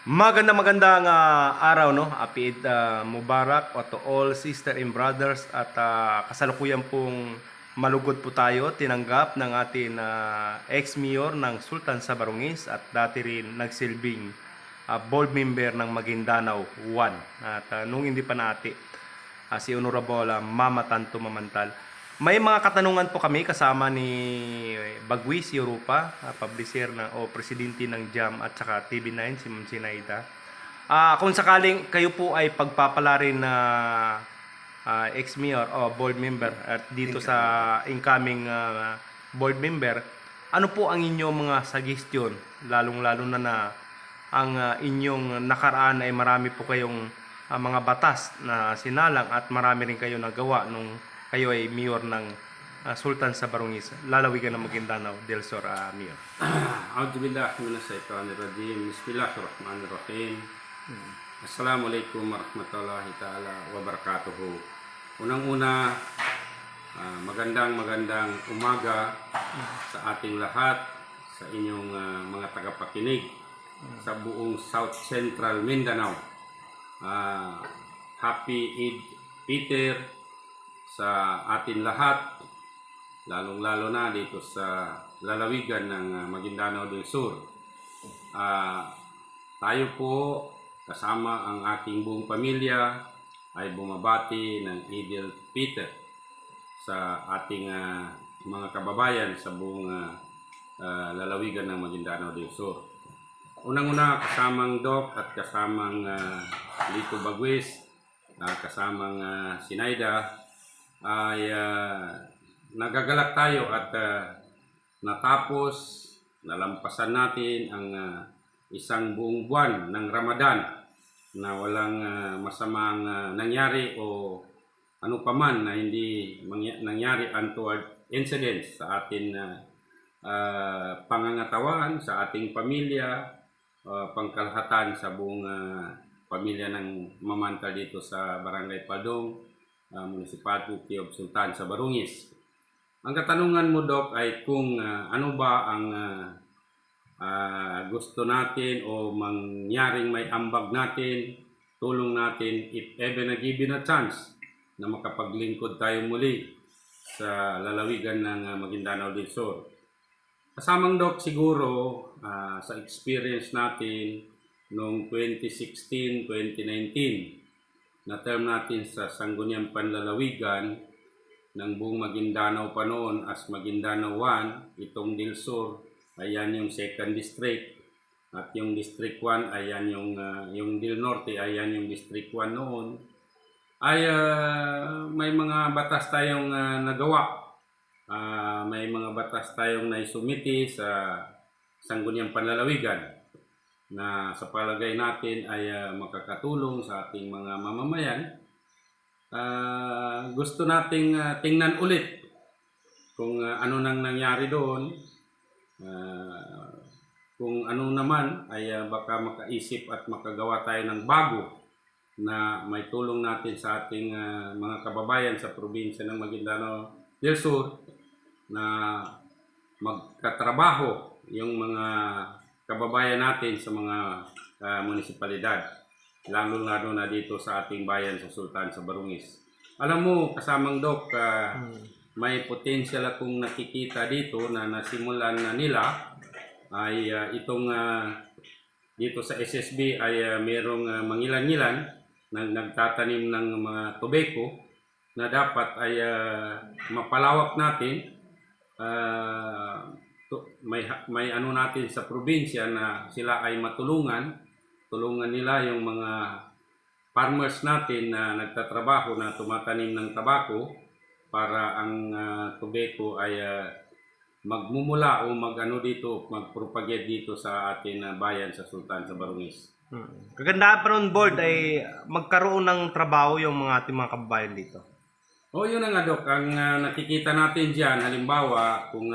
Magandang araw, no? Apid Mubarak to all sister and brothers at kasalukuyan pong malugod po tayo tinanggap ng ating ex-mayor ng Sultan sa Barangis at dati rin nagsilbing board member ng Maguindanao 1 at nung hindi pa nati si Honorable Mama Tanto Mamantal. May mga katanungan po kami kasama ni Bagwis Europa, publisher o presidente ng JAM at saka TV9 si Ma'am Sinaida. Kung sakaling kayo po ay pagpapala rin na ex-mayor o board member at dito sa incoming board member, ano po ang inyong mga suggestion, lalong-lalo na ang inyong nakaraan ay marami po kayong mga batas na sinalang at marami rin kayo nagawa nung kayo ay mayor ng Sultan sa Barangis, lalawigan ng Maguindanao del Sur, mayor. A'udzubillahi minasyaitonirrajim. Bismillahirrahmanirrahim. Assalamualaikum warahmatullahi ta'ala wabarakatuhu. Unang-una, magandang umaga sa ating lahat, sa inyong mga tagapakinig sa buong South Central Mindanao. Happy Eid Peter sa atin lahat, lalong-lalo na dito sa lalawigan ng Maguindanao del Sur. Tayo po, kasama ang aking buong pamilya, ay bumabati ng Eid Peter sa ating mga kababayan sa buong lalawigan ng Maguindanao del Sur. Unang-una, kasamang Doc at kasamang Lito Bagwis, kasamang Sinaida, ay nagagalak tayo at natapos, nalampasan natin ang isang buong buwan ng Ramadan na walang masamang nangyari o ano paman na hindi nangyari untoward incidents sa ating pangangatawan, sa ating pamilya, pangkalahatan sa buong pamilya ng Mamantal dito sa Barangay Padong, Municipality of Sultan sa Barangis. Ang katanungan mo, Doc, ay kung ano ba ang gusto natin o mangyaring may ambag natin, tulong natin if ever na given a chance na makapaglingkod tayo muli sa lalawigan ng Maguindanao del Sur. Kasamang, Doc, siguro sa experience natin noong 2016-2019, na term natin sa Sangguniang Panlalawigan ng buong Maguindanao pa noon as Maguindanao 1, itong del Sur, ayan yung 2nd district, at yung District 1, ayan yung del Norte, ayan yung District 1 noon, ay may mga batas tayong nagawa. May mga batas tayong naisumiti sa Sangguniang Panlalawigan na sa palagay natin ay makakatulong sa ating mga mamamayan. Gusto nating tingnan ulit kung ano nang nangyari doon. Kung ano naman ay baka makaisip at makagawa tayo ng bago na may tulong natin sa ating mga kababayan sa probinsya ng Maguindanao del Sur na magkatrabaho yung mga kababayan natin sa mga munisipalidad, lalo-lalo na dito sa ating bayan sa Sultan sa Barangis. Alam mo, kasamang Doc, may potential akong nakikita dito na nasimulan na nila ay itong dito sa SSB ay merong mangilan-ngilan na nagtatanim ng mga tobacco na dapat ay mapalawak natin. May ano natin sa probinsya na sila ay tulungan nila yung mga farmers natin na nagtatrabaho na tumatanim ng tabako para ang tobacco ay magmumula o magpropagate dito sa ating bayan sa Sultan sa Barangis. Kagandahan pa nun, board, ay magkaroon ng trabaho yung ating mga kababayan dito. Yun na nga, Doc. Ang nakikita natin dyan, halimbawa, kung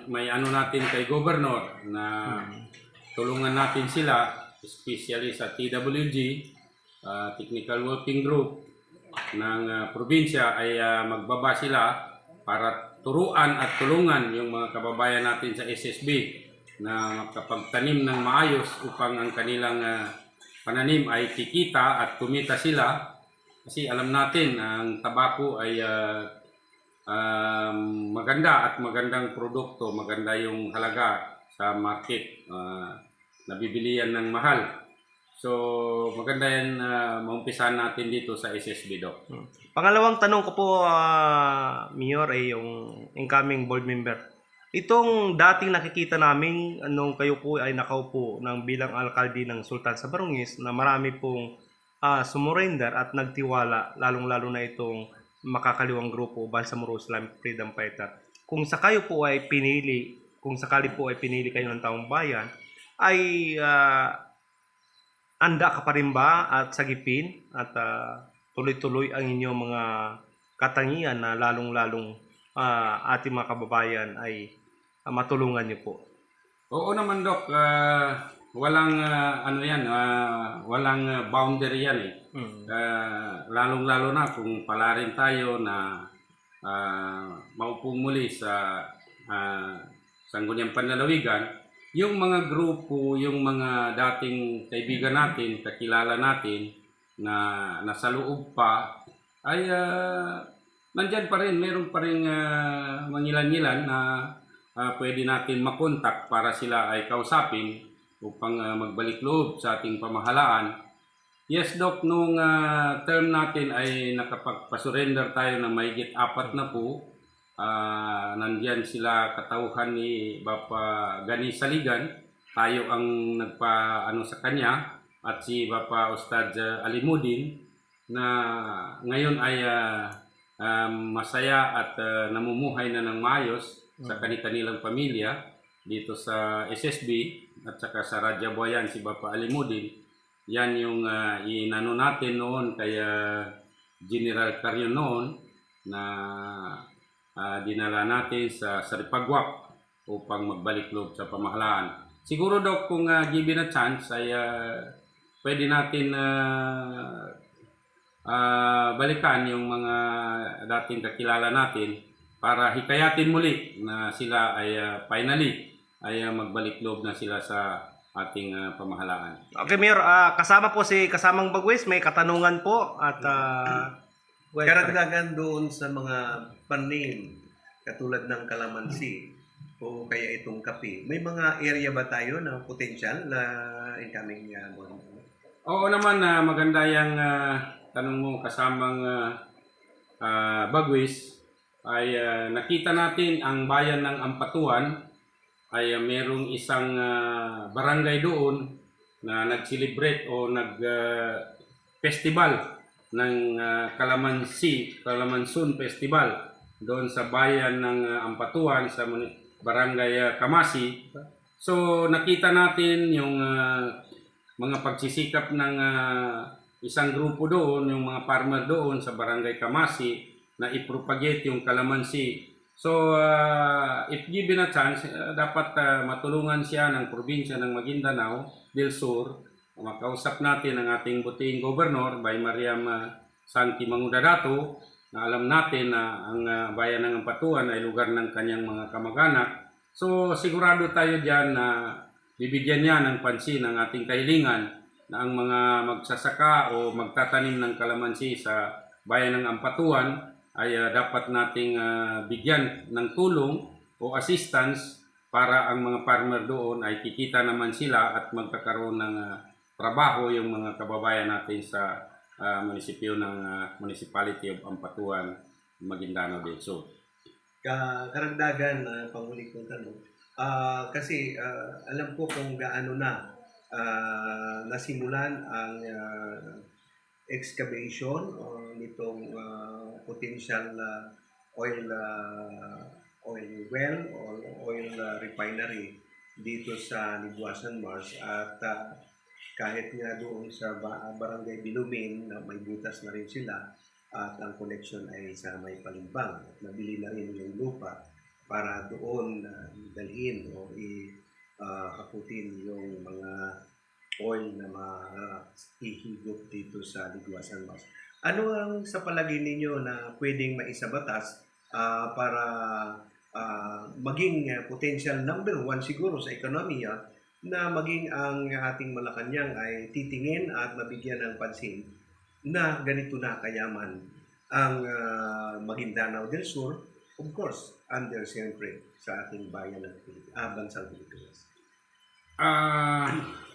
may ano natin kay Governor na tulungan natin sila, especially sa TWG, Technical Working Group ng probinsya, ay magbaba sila para turuan at tulungan yung mga kababayan natin sa SSB na makapagtanim ng maayos upang ang kanilang pananim ay kikita at kumita sila. Kasi alam natin ang tabako ay maganda at magandang produkto, maganda yung halaga sa market, nabibili yan ng mahal. So maganda yan, maumpisahan natin dito sa SSB, Doc. Pangalawang tanong ko po, Mayor, ay yung incoming board member. Itong dating nakikita namin nung kayo po ay nakaupo ng bilang alkalde ng Sultan sa Barangis na marami pong sumurrender at nagtiwala, lalong-lalo na itong makakaliwang grupo, Bangsamoro Islamic Freedom Fighter. Kung sakali po ay pinili kayo ng taong bayan, ay anda ka pa rin ba at sagipin at tuloy-tuloy ang inyong mga katangian na lalong-lalong ating mga kababayan ay matulungan niyo po? Oo naman, Doc. Walang walang boundary yan eh. Lalong-lalo na kung palarin tayo na maupo muli sa Sangguniang Panlalawigan, yung mga grupo, yung mga dating kaibigan natin, kakilala natin na nasa loob pa, ay nandyan pa rin, meron pa rin mangilan-ngilan na pwede natin makontak para sila ay kausapin upang magbalik loob sa ating pamahalaan. Yes, Doc, nung term natin ay nakapagpasurrender tayo ng mahigit 4 na po. Nandyan sila katauhan ni Bapa Gani Saligan. Tayo ang nagpa-ano sa kanya at si Bapa Ustad Alimudin na ngayon ay masaya at namumuhay na ng maayos sa kanilang pamilya dito sa SSB at saka sa Radya Buayan si Bapa Alimudin. Yan yung inano natin noon kay General Carion noon na dinala natin sa Saripagwak upang magbalik loob sa pamahalaan. Siguro, Doc, kung given a chance ay pwede natin balikan yung mga dating kakilala natin para hikayatin muli na sila ay finally ay magbalik loob na sila sa ating pamahalaan. Okay, Mayor, kasamang Bagwis, may katanungan po at Karagdagan doon sa mga panim, katulad ng kalamansi o kaya itong kape, may mga area ba tayo na potential na incoming Oo naman, maganda yung tanong mo kasamang Bagwis. Ay nakita natin ang bayan ng Ampatuan ay merong isang barangay doon na nag-celebrate o nag-festival ng Kalamansun Festival doon sa bayan ng Ampatuan sa barangay Kamasi. So nakita natin yung mga pagsisikap ng isang grupo doon, yung mga farmer doon sa barangay Kamasi na i-propagate yung kalamansi. So if given a chance, dapat matulungan siya ng probinsya ng Maguindanao del Sur. Makausap natin ang ating buting gobernador, Bay Mariam Santi Mangudadato, na alam natin na ang bayan ng Ampatuan ay lugar ng kanyang mga kamag-anak. So sigurado tayo dyan na bibigyan niya ng pansin ang ating kahilingan na ang mga magsasaka o magtatanim ng kalamansi sa bayan ng Ampatuan ay dapat nating bigyan ng tulong o assistance para ang mga farmer doon ay kikita naman sila at magkakaroon ng trabaho yung mga kababayan natin sa munisipyo ng Municipality of Ampatuan, Maguindanao del Sur. Karagdagan, panghuli kong tanong. Kasi alam ko kung gaano na nasimulan ang excavation nitong potential oil well or oil refinery dito sa Libuasan Mars at kahit nga doon sa Barangay Bilumin na may butas na rin sila at ang connection ay sa may Palimbang at nabili na rin yung lupa para doon dalhin o hakutin yung mga oil na mahihigop dito sa Libuasan Mars. Ano ang sa palagay ninyo na pwedeng maisabatas para maging potential number one siguro sa ekonomiya, na maging ang ating Malacanang ay titingin at mabigyan ng pansin na ganito na kayaman ang Maguindanao del Sur, of course, under siyempre sa ating bayan ng bansang Pilipinas.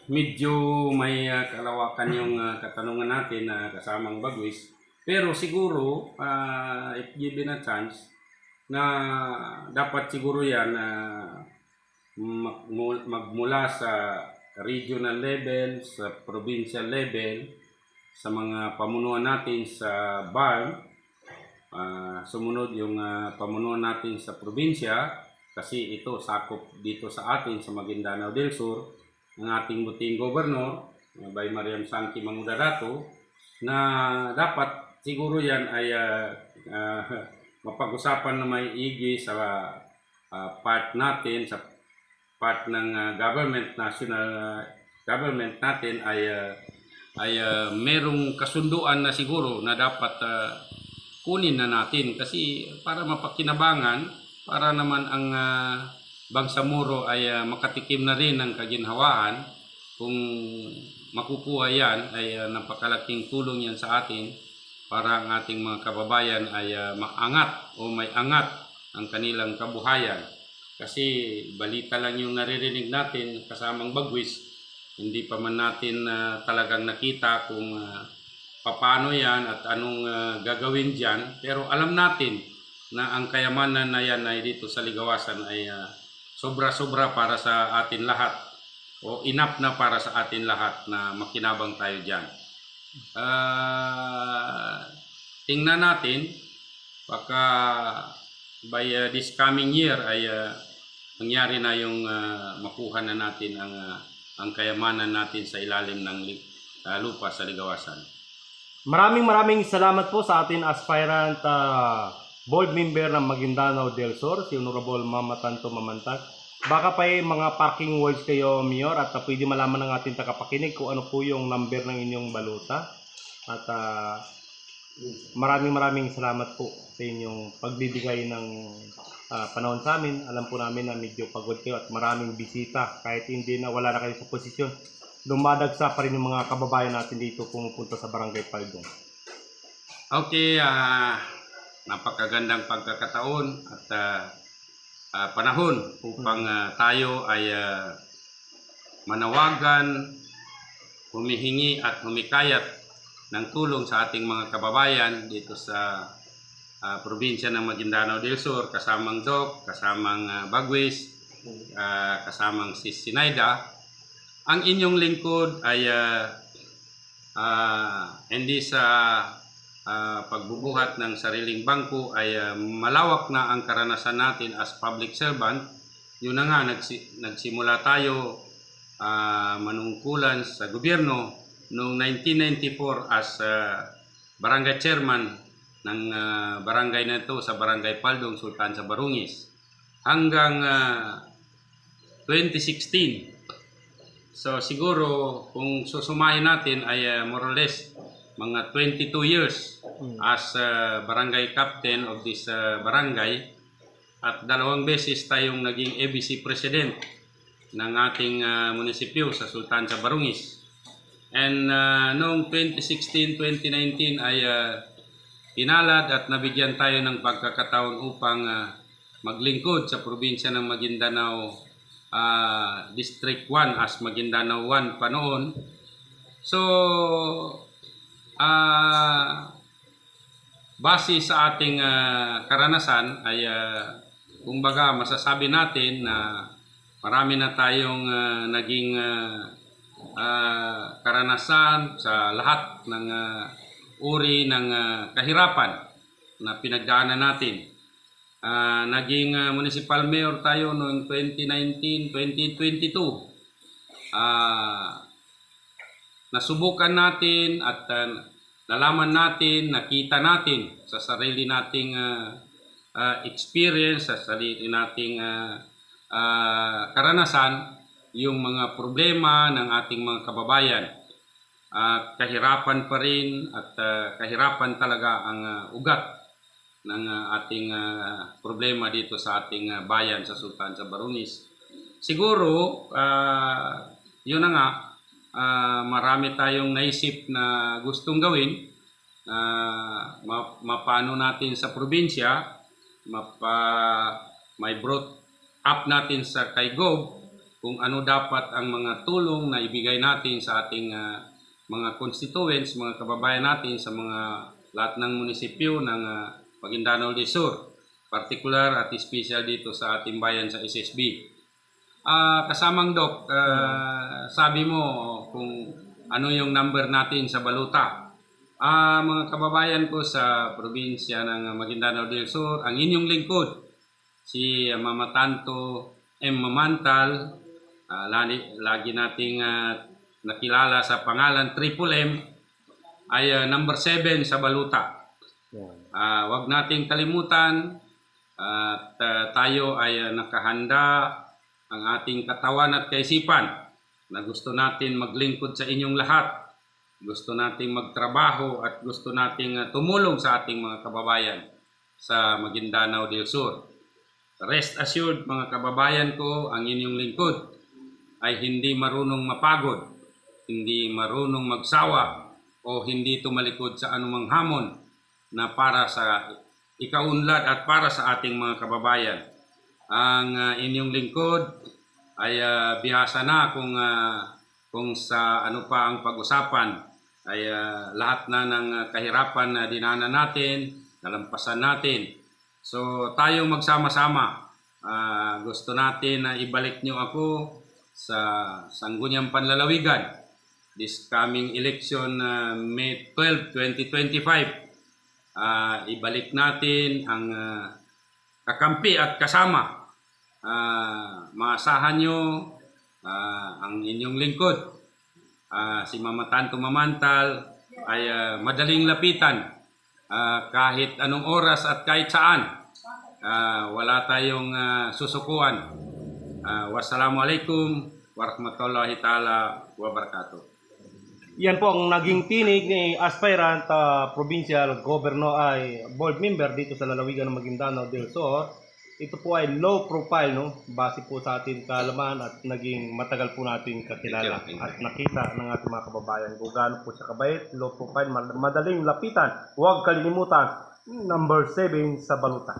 Medyo may kalawakan yung katanungan natin na kasamang Bagwis. Pero siguro, if given a chance, na dapat siguro yan magmula sa regional level, sa provincial level, sa mga pamunuan natin sa BARM, sumunod yung pamunuan natin sa probinsya, kasi ito sakop dito sa atin sa Maguindanao del Sur, ng ating buting gobernador, by Mariam Santi Mangudarato, na dapat siguro yan ay mapag-usapan na may igi sa part natin, sa part ng government, national government natin ay merong kasunduan na siguro na dapat kunin na natin, kasi para mapakinabangan, para naman ang Bangsamoro ay makatikim na rin ng kaginhawaan. Kung makukuha yan ay napakalaking tulong yan sa atin para ang ating mga kababayan ay maangat o may angat ang kanilang kabuhayan. Kasi balita lang yung naririnig natin kasamang Bagwis, hindi pa man natin talagang nakita kung paano yan at anong gagawin dyan. Pero alam natin na ang kayamanan na yan ay dito sa Ligawasan ay sobra-sobra para sa atin lahat, o enough na para sa atin lahat na makinabang tayo dyan. Tingnan natin, baka by this coming year ay nangyari na yung makuha na natin ang kayamanan natin sa ilalim ng lupa sa Ligawasan. Maraming salamat po sa atin aspirant board member ng Maguindanao del Sur, si Honorable Mama Tanto Mamantag. Baka pa mga parking words kayo, Mayor, at pwede malaman ng ating tagapakinig kung ano po yung number ng inyong baluta. At maraming salamat po sa inyong pagbibigay ng panahon sa amin. Alam po namin na medyo pagod kayo at maraming bisita. Kahit hindi na wala na kayo sa posisyon, dumadagsa pa rin yung mga kababayan natin dito pumupunta sa Barangay Paldong. Okay, napakagandang pagkakataon at panahon upang tayo ay manawagan, humihingi at humikayat ng tulong sa ating mga kababayan dito sa probinsya ng Maguindanao del Sur, kasamang Doc, kasamang Bagwis, kasamang Sis Sinaida. Ang inyong lingkod ay hindi sa pagbubuhat ng sariling bangko ay malawak na ang karanasan natin as public servant. Yun na nga, nagsimula tayo manungkulan sa gobyerno noong 1994 as barangay chairman ng barangay na ito sa Barangay Paldong, Sultan sa Barungis, hanggang 2016. So siguro kung susumahin natin ay more or less mga 22 years as barangay captain of this barangay, at 2 beses tayong naging ABC president ng ating munisipyo sa Sultan sa Barungis. And noong 2016-2019 ay pinalad at nabigyan tayo ng pagkakataon upang maglingkod sa probinsya ng Maguindanao District 1 as Maguindanao 1 pa noon. So base sa ating karanasan ay kumbaga masasabi natin na marami na tayong naging karanasan sa lahat ng uri ng kahirapan na pinagdaanan natin. Naging municipal mayor tayo noong 2019-2022. Nasubukan natin at nalaman natin, nakita natin sa sarili nating experience, sa sarili nating karanasan, yung mga problema ng ating mga kababayan. Kahirapan pa rin at kahirapan talaga ang ugat ng ating problema dito sa ating bayan sa Sultan sa Barones. Siguro, yun na nga, marami tayong naisip na gustong gawin. Mapano natin sa probinsya, may brought up natin sa kay Gov kung ano dapat ang mga tulong na ibigay natin sa ating mga constituents, mga kababayan natin sa mga lahat ng munisipyo ng Maguindanao del Sur, particular at special dito sa ating bayan sa SSB. Kasamang Doc, sabi mo kung ano yung number natin sa baluta. Mga kababayan ko sa probinsya ng Maguindanao del Sur, ang inyong lingkod, si Mama Tanto M. Mamantal, lagi nating nakilala sa pangalan Triple M, ay number 7 sa baluta. Wag nating kalimutan at tayo ay nakahanda ang ating katawan at kaisipan na gusto natin maglingkod sa inyong lahat. Gusto nating magtrabaho at gusto nating tumulong sa ating mga kababayan sa Maguindanao del Sur. Rest assured mga kababayan ko, ang inyong lingkod ay hindi marunong mapagod, hindi marunong magsawa o hindi tumalikod sa anumang hamon na para sa ikaunlad at para sa ating mga kababayan. Ang inyong lingkod ay bihasa na kung sa ano pa ang pag-usapan ay lahat na ng kahirapan na dinanan natin, nalampasan natin. So tayo magsama-sama. Gusto natin na ibalik nyo ako sa Sangguniang Panlalawigan this coming election May 12, 2025. Ibalik natin ang kakampi at kasama. Maasahan nyo ang inyong lingkod. Si Mama Tanto Mamantal ay madaling lapitan kahit anong oras at kahit saan. Wala tayong susukuan. Wassalamualaikum warahmatullahi ta'ala wabarakatuh. Yan po ang naging tinig ni aspirant provincial governor ay board member dito sa lalawigan ng Maguindanao del Sur. Ito po ay low profile, no? Base po sa ating kaalaman at naging matagal po natin kakilala at nakita ng ating mga kababayan kung gaano po siya kabait, low profile, madaling lapitan. Huwag kalilimutan, number 7 sa baluta.